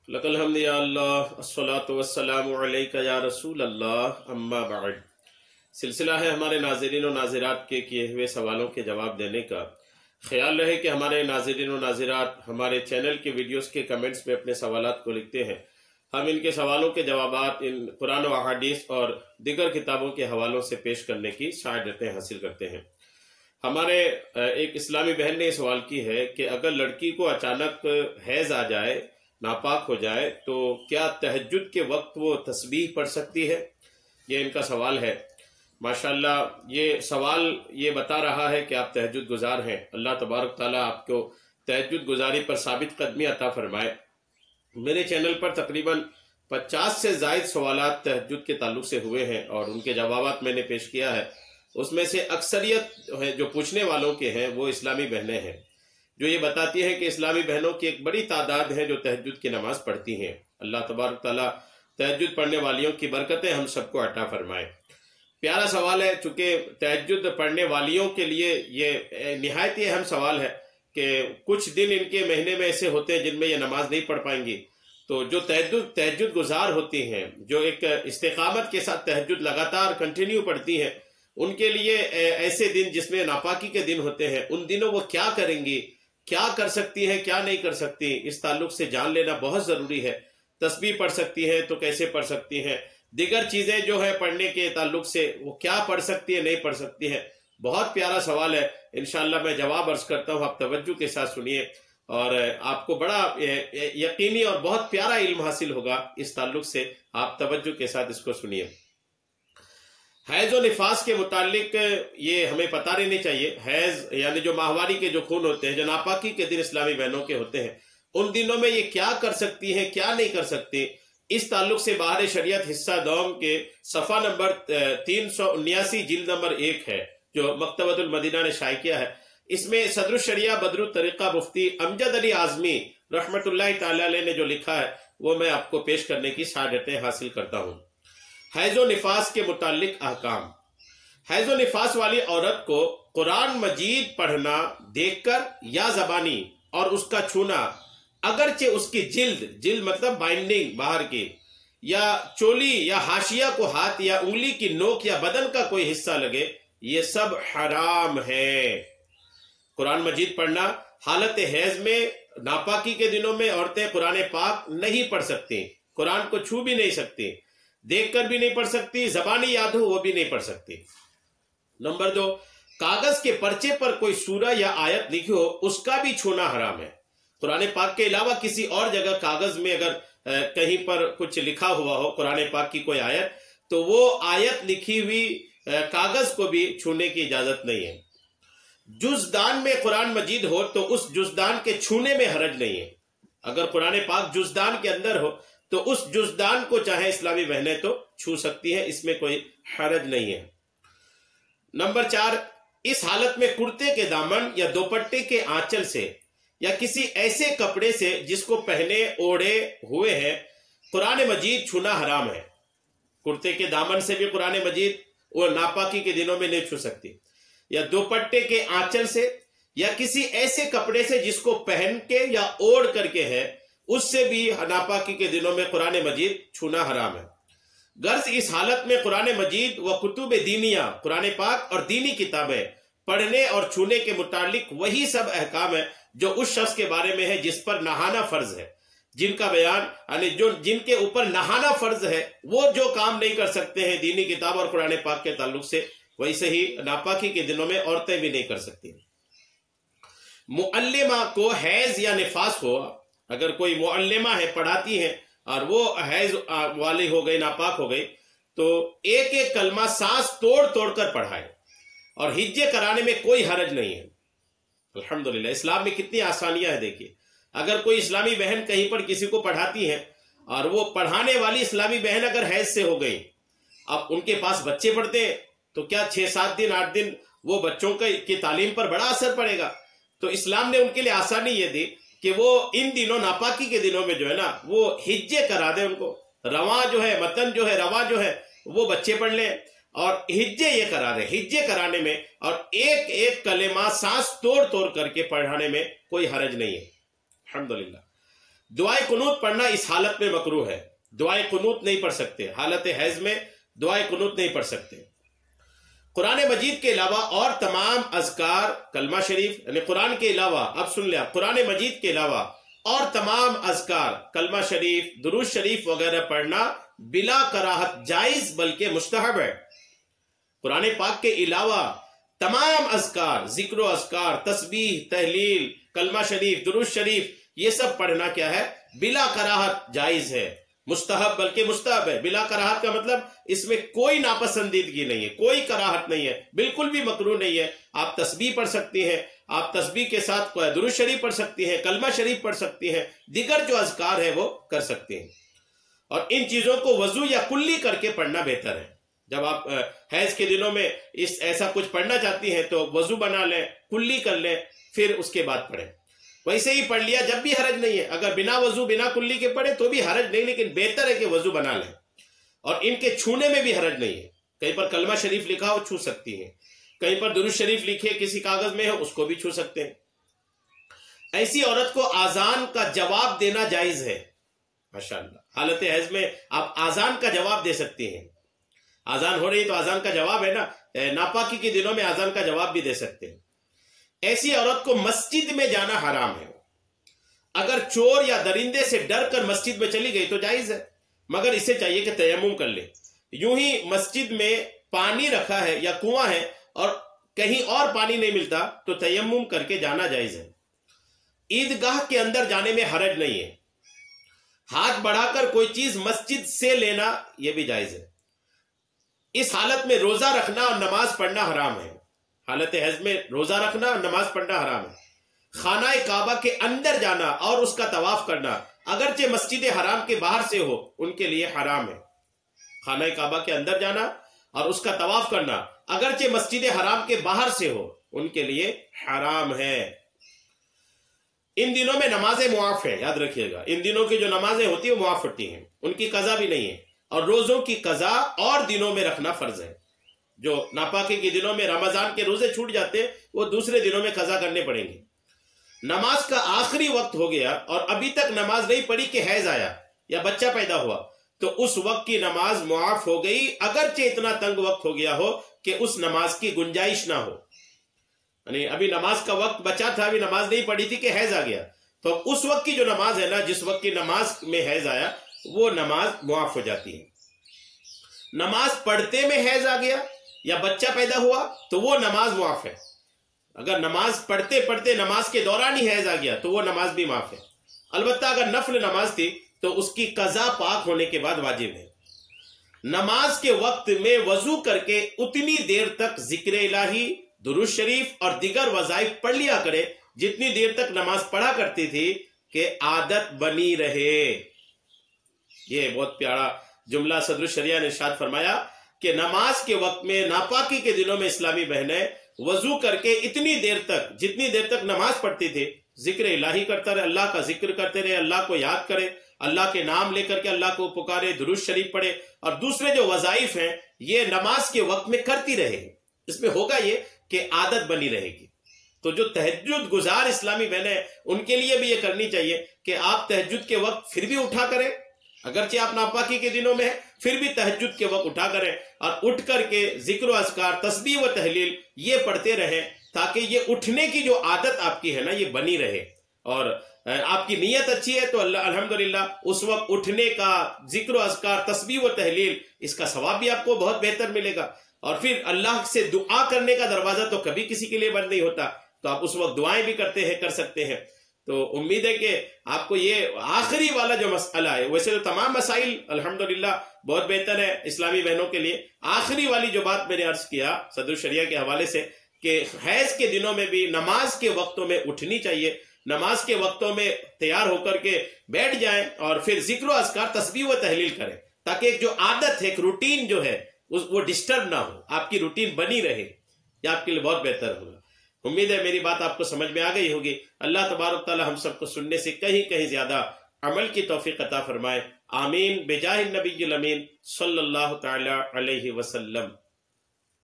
लकल हम्द या अल्लाह अस्सलातु वस्सलामु अलैका या रसूल अल्लाह अम्मा बाद। सिलसिला है हमारे नाज़रीन और नाज़िरात के किए हुए सवालों के जवाब देने का। ख्याल रहे कि हमारे नाज़रीन और नाज़िरात हमारे चैनल के वीडियोस के कमेंट्स में अपने सवालात को लिखते हैं। हम इनके सवालों के जवाबात इन कुरान व अहादीस और दीगर किताबों के हवालों से पेश करने की सआदतें हासिल करते हैं। हमारे एक इस्लामी बहन ने ये सवाल की है कि अगर लड़की को अचानक हैज़ आ जाए, नापाक हो जाए, तो क्या तहज्जुद के वक्त वो तस्बीह पढ़ सकती है? ये इनका सवाल है। माशाअल्लाह ये सवाल ये बता रहा है कि आप तहज्जुद गुजार हैं। अल्लाह तबारक ताला आपको तहज्जुद गुजारी पर साबित कदमी अता फरमाए। मेरे चैनल पर तकरीबन 50 से ज़ायद सवालात तहज्जुद के ताल्लुक से हुए हैं और उनके जवाबात मैंने पेश किया है। उसमें से अक्सरियत है जो पूछने वालों के हैं वो इस्लामी बहनें हैं, जो ये बताती हैं कि इस्लामी बहनों की एक बड़ी तादाद है जो तहज्जुद की नमाज पढ़ती हैं। अल्लाह तबारक ताला तहज्जुद पढ़ने वालियों की बरकतें हम सबको अता फरमाए। प्यारा सवाल है, चूंकि तहज्जुद पढ़ने वालियों के लिए ये निहायत ही अहम सवाल है कि कुछ दिन इनके महीने में ऐसे होते हैं जिनमें ये नमाज नहीं पढ़ पाएंगी। तो जो तहज्जुद गुजार होती हैं, जो एक इस्तिकामत के साथ तहज्जुद लगातार कंटिन्यू पढ़ती हैं, उनके लिए ऐसे दिन जिसमें नापाकी के दिन होते हैं, उन दिनों वो क्या करेंगी, क्या कर सकती है, क्या नहीं कर सकती, इस ताल्लुक से जान लेना बहुत ज़रूरी है। तस्बीह पढ़ सकती है तो कैसे पढ़ सकती हैं, दिगर चीज़ें जो है पढ़ने के ताल्लुक से वो क्या पढ़ सकती है, नहीं पढ़ सकती है। बहुत प्यारा सवाल है। इंशाअल्लाह मैं जवाब अर्ज करता हूँ, आप तवज्जो के साथ सुनिए और आपको बड़ा यकीनी और बहुत प्यारा इल्म हासिल होगा इस ताल्लुक से। आप तवज्जो के साथ इसको सुनिए। हैज़ और निफास के मुतालिक ये हमें पता रहनी चाहिए। हैज़ यानी जो माहवारी के जो खून होते हैं, जो नापाकी के दिन इस्लामी बहनों के होते हैं, उन दिनों में ये क्या कर सकती हैं, क्या नहीं कर सकती, इस ताल्लुक से बाहर शरीयत हिस्सा दौम के सफ़ा नंबर 379 जिल्द नंबर 1 है जो मकतबतुल मदीना ने शाये किया है। इसमें सदरुल शरिया बदरुत तरीका मुफ्ती अमजद अली आज़मी रहमतुल्लाहि ताला अलैह ने जो लिखा है वो मैं आपको पेश करने की सआदतें हासिल करता हूँ। हैज़ो निफास के मुतालिक अहकाम। हैज़ो निफास वाली औरत को कुरान मजीद पढ़ना देखकर या ज़बानी और उसका छूना, अगरचे उसकी जिल्द मतलब बाइंडिंग बाहर की, या चोली या हाशिया को हाथ या उंगली की नोक या बदन का कोई हिस्सा लगे, ये सब हराम है। कुरान मजीद पढ़ना हालत हैज़ में, नापाकी के दिनों में औरतें कुरान पाक नहीं पढ़ सकती, कुरान को छू भी नहीं सकती, देखकर भी नहीं पढ़ सकती, जबानी याद हो वो भी नहीं पढ़ सकती। नंबर 2, कागज के पर्चे पर कोई सूरा या आयत लिखी हो उसका भी छूना हराम है। कुरान पाक के अलावा किसी और जगह कागज में अगर कहीं पर कुछ लिखा हुआ हो कुरान पाक की कोई आयत, तो वो आयत लिखी हुई कागज को भी छूने की इजाजत नहीं है। जुज़दान में कुरान मजीद हो तो उस जुज़दान के छूने में हरज नहीं है। अगर कुरान पाक जुज़दान के अंदर हो तो उस जुज़दान को चाहे इस्लामी बहनें तो छू सकती हैं, इसमें कोई हरज नहीं है। नंबर 4, इस हालत में कुर्ते के दामन या दोपट्टे के आंचल से या किसी ऐसे कपड़े से जिसको पहने ओढ़े हुए हैं कुरान मजीद छूना हराम है। कुर्ते के दामन से भी कुरान मजीद वो नापाकी के दिनों में नहीं छू सकती, या दोपट्टे के आंचल से या किसी ऐसे कपड़े से जिसको पहन के या ओढ़ करके है, उससे भी नापाकी के दिनों में कुरान मजीद छूना हराम है। गर्ज इस हालत में कुरान मजीद व कुतुब दीनिया, कुरान पाक और दीनी किताबें पढ़ने और छूने के मुतालिक वही सब अहकाम है जो उस शख्स के बारे में है जिस पर नहाना फर्ज है, जिनका बयान यानी जो जिनके ऊपर नहाना फर्ज है वो जो काम नहीं कर सकते हैं दीनी किताब और कुरान पाक के ताल्लुक से, वैसे ही नापाकी के दिनों में औरतें भी नहीं कर सकती। मुअल्लिमा को हैज या निफास हो, अगर कोई मुअल्लिमा है, पढ़ाती है और वो हैज वाली हो गई, नापाक हो गई, तो एक एक कलमा सांस तोड़ तोड़ कर पढ़ाए और हिज्जे कराने में कोई हरज नहीं है। अल्हम्दुलिल्लाह, इस्लाम में कितनी आसानियां हैं। देखिए, अगर कोई इस्लामी बहन कहीं पर किसी को पढ़ाती है और वो पढ़ाने वाली इस्लामी बहन अगर हैज से हो गई, अब उनके पास बच्चे पढ़ते हैं, तो क्या 6-7 दिन 8 दिन वो बच्चों की तालीम पर बड़ा असर पड़ेगा। तो इस्लाम ने उनके लिए आसानी ये दी कि वो इन दिनों नापाकी के दिनों में जो है ना वो हिज्जे करा दे, उनको रवा जो है, मतन जो है, रवा जो है वो बच्चे पढ़ लें और हिज्जे ये करा दे। हिज्जे कराने में और एक एक कलेमा सांस तोड़ तोड़ करके पढ़ाने में कोई हरज नहीं है। अल्हम्दुलिल्लाह। دعائے قنوت پڑھنا اس حالت میں مکروہ ہے، دعائے قنوت نہیں پڑھ سکتے، حالت حیض میں دعائے قنوت نہیں پڑھ سکتے۔ قرآن مجید کے علاوہ اور تمام اذکار، کلمہ شریف یعنی قرآن کے علاوہ، اب سن لیا، قرآن مجید کے علاوہ اور تمام اذکار، کلمہ شریف، درود شریف وغیرہ پڑھنا بلا کراہت جائز بلکہ مستحب ہے۔ قرآن پاک کے علاوہ تمام اذکار، ذکر و اذکار، تسبیح، تحلیل، کلمہ شریف، درود شریف، یہ سب پڑھنا کیا ہے؟ بلا کراہت جائز ہے، مستحب بلکہ مستحب ہے۔ بلا کراہت کا مطلب اس میں کوئی ناپسندیدگی نہیں ہے، کوئی کراہت نہیں ہے، بالکل بھی مکروہ نہیں ہے۔ آپ تسبیح پڑھ سکتی ہیں، آپ تسبیح کے ساتھ درود شریف پڑھ سکتی ہیں، کلمہ شریف پڑھ سکتی ہیں، دیگر جو اذکار ہے وہ کر سکتے ہیں۔ اور ان چیزوں کو وضو یا کلی کر کے پڑھنا بہتر ہے۔ جب آپ حیض کے دنوں میں ایسا کچھ پڑھنا چاہتی ہیں تو وضو بنا لیں، کلی کر لیں، پھر اس کے بعد پڑھیں۔ ویسے ہی پڑھ لیا جب بھی حرج نہیں ہے، اگر بنا وضو بنا کلی کے پڑھے تو بھی حرج نہیں، لیکن بہتر ہے کہ وضو بنا لیں۔ اور ان کے چھونے میں بھی حرج نہیں ہے، کہیں پر کلمہ شریف لکھا ہو چھو سکتی ہیں، کہیں پر درود شریف لکھے کسی کاغذ میں ہو اس کو بھی چھو سکتے ہیں۔ ایسی عورت کو آذان کا جواب دینا جائز ہے، ماشاءاللہ۔ حالت حیض میں آپ آذان کا جواب دے سکتی ہیں، آذان ہو رہی تو آذان کا جواب ہے نا، ناپاکی کے دنوں میں آذان کا جواب بھی دے سکتے ہیں۔ ایسی عورت کو مسجد میں جانا حرام ہے، اگر چور یا درندے سے ڈر کر مسجد میں چلی گئی تو جائز ہے، مگر اسے چاہیے کہ تیمم کر لے۔ یوں ہی مسجد میں پانی رکھا ہے یا کنواں ہے اور کہیں اور پانی نہیں ملتا تو تیمم کر کے جانا جائز ہے۔ عیدگاہ کے اندر جانے میں حرج نہیں ہے، ہاتھ بڑھا کر کوئی چیز مسجد سے لینا یہ بھی جائز ہے۔ اس حالت میں روزہ رکھنا اور نماز پڑھنا حرام ہے، حالت حیض میں روزہ رکھنا اور نماز پڑھنا حرام ہے۔ خانہ کعبہ کے اندر جانا اور اس کا طواف کرنا اگرچہ مسجد حرام کے باہر سے ہو ان کے لیے حرام ہے۔ خانہ کعبہ کے اندر جانا اور اس کا طواف کرنا اگرچہ مسجد حرام کے باہر سے ہو ان کے لیے حرام ہے۔ ان دنوں میں نمازیں معاف ہیں، یاد رکھیے گا، ان دنوں کی جو نمازیں ہوتی ہیں وہ معاف ہوتی ہیں، ان کی قضا بھی نہیں ہے۔ اور روزوں کی قضا اور دنوں میں رکھنا فرض ہے۔ جو ناپاکی کے دنوں میں رمضان کے روزے چھوٹ جاتے وہ دوسرے دنوں میں قضا کرنے پڑیں گے۔ نماز کا آخری وقت ہو گیا اور ابھی تک نماز نہیں پڑھی کہ حیض آیا یا بچہ پیدا ہوا تو اس وقت کی نماز معاف ہو گئی، اگرچہ اتنا تنگ وقت ہو گیا ہو کہ اس نماز کی گنجائش نہ ہو۔ یعنی ابھی نماز کا وقت بچا تھا، ابھی نماز نہیں پڑھی تھی کہ حیض آ گیا، تو اس وقت کی جو نماز ہے نا، جس وقت کی نماز میں حیض آیا وہ نماز معاف ہو جاتی ہے۔ نماز پڑھتے میں حیض آ گیا یا بچہ پیدا ہوا تو وہ نماز معاف ہے۔ اگر نماز پڑھتے پڑھتے نماز کے دوران ہی حیض آ گیا تو وہ نماز بھی معاف ہے۔ البتہ اگر نفل نماز تھی تو اس کی قضا پاک ہونے کے بعد واجب ہے۔ نماز کے وقت میں وضو کر کے اتنی دیر تک ذکر الہی، درود شریف اور دیگر وظائف پڑھ لیا کرے جتنی دیر تک نماز پڑھا کرتی تھی کہ عادت بنی رہے۔ یہ بہت پیارا جملہ صدر الشریعہ نے ارشاد فرمایا کہ نماز کے وقت میں ناپاکی کے دنوں میں اسلامی بہنیں وضو کر کے اتنی دیر تک، جتنی دیر تک نماز پڑھتی تھی، ذکر الہی کرتا رہے، اللہ کا ذکر کرتے رہے، اللہ کو یاد کرے، اللہ کے نام لے کر کے اللہ کو پکارے، درود شریف پڑھے اور دوسرے جو وظائف ہیں یہ نماز کے وقت میں کرتی رہے۔ اس میں ہوگا یہ کہ عادت بنی رہے گی۔ تو جو تہجد گزار اسلامی بہنیں ان کے لیے بھی یہ کرنی چاہیے کہ آپ تہجد کے وقت پھر بھی اٹھا کریں، اگرچہ آپ ناپاکی کے دنوں میں ہیں پھر بھی تہجد کے وقت اٹھا کریں اور اٹھ کر کے ذکر و اذکار، تسبیح و تحلیل یہ پڑھتے رہیں تاکہ یہ اٹھنے کی جو عادت آپ کی ہے نا یہ بنی رہے۔ اور آپ کی نیت اچھی ہے تو الحمدللہ اس وقت اٹھنے کا ذکر و اذکار، تسبیح و تحلیل اس کا ثواب بھی آپ کو بہت بہتر ملے گا۔ اور پھر اللہ سے دعا کرنے کا دروازہ تو کبھی کسی کے لیے بند نہیں ہوتا، تو آپ اس وقت دعائیں بھی کر سکتے ہیں۔ تو امید ہے کہ آپ کو یہ آخری والا جو مسئلہ ہے، ویسے تو تمام مسائل الحمدللہ بہت بہتر ہے اسلامی بہنوں کے لیے، آخری والی جو بات میں نے عرض کیا صدر الشریعہ کے حوالے سے کہ حیض کے دنوں میں بھی نماز کے وقتوں میں اٹھنی چاہیے، نماز کے وقتوں میں تیار ہو کر کے بیٹھ جائیں اور پھر ذکر و اذکار، تسبیح و تحلیل کریں تاکہ ایک جو عادت ہے، ایک روٹین جو ہے وہ ڈسٹرب نہ ہو، آپ کی روٹین بنی رہے، یہ آپ کے لیے بہت بہتر ہوگا۔ امید ہے میری بات آپ کو سمجھ میں آ گئی ہوگی۔ اللہ تبارک تعالی ہم سب کو سننے سے کہیں زیادہ عمل کی توفیق عطا فرمائے، آمین بجاہ النبی الامین صلی اللہ تعالی علیہ وسلم۔